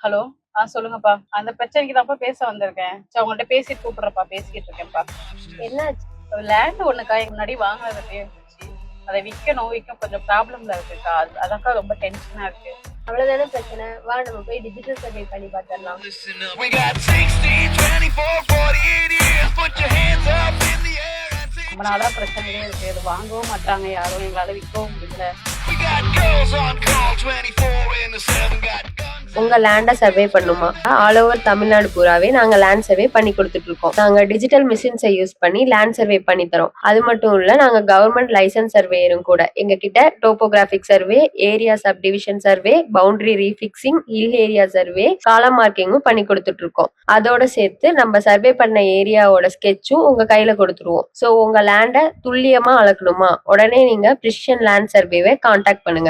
Hello. சொல்லுங்கப்பா. அந்த பிரச்சனைக்கு தான்ப்பா பேச வந்திருக்கேன். சரி உங்கள்ட்ட பேசிட்டு கூப்பிடுறேன்ப்பா. பேசிக்கிட்டு இருக்கேன்ப்பா. என்னாச்சு? லேண்ட் ஒண்ணுக்கா எங்க முன்னாடி வாங்கினது அப்படியே இருந்துச்சு. அதை விற்க கொஞ்சம் ப்ராப்ளம்ல இருக்குக்கா. அதான்க்கா ரொம்ப டென்ஷனா இருக்கு. அவ்வளவுதானே பிரச்சனை. வா நம்ம போய் டிஜிட்டல் சர்வே பண்ணி பார்த்துடலாம். ரொம்ப நாளா பிரச்சனையே இருக்கு. அது வாங்கவும் மாட்டாங்க யாரும், எங்களால விற்கவும் முடியல. உங்க லேண்ட சர்வே பண்ணுமா? ஆல் ஓவர் தமிழ்நாடு பூராவே நாங்க லேண்ட் சர்வே பண்ணி கொடுத்துட்டு இருக்கோம். நாங்க டிஜிட்டல் மிஷின்ஸை யூஸ் பண்ணி லேண்ட் சர்வே பண்ணி தரோம். அது மட்டும் இல்ல, நாங்க கவர்மெண்ட் லைசன்ஸ் சர்வேயரும் கூட. எங்க கிட்ட topographic survey, area subdivision survey, boundary refixing, hill area survey, காலம் மார்க்கிங்கும் பண்ணி கொடுத்துட்டு இருக்கோம். அதோட சேர்த்து நம்ம சர்வே பண்ண ஏரியாவோட ஸ்கெட்சும் உங்க கையில கொடுத்துருவோம். சோ உங்க லேண்ட துல்லியமா அளக்கணுமா? உடனே நீங்க பிரிசிஷன் லேண்ட் சர்வேவை கான்டாக்ட் பண்ணுங்க.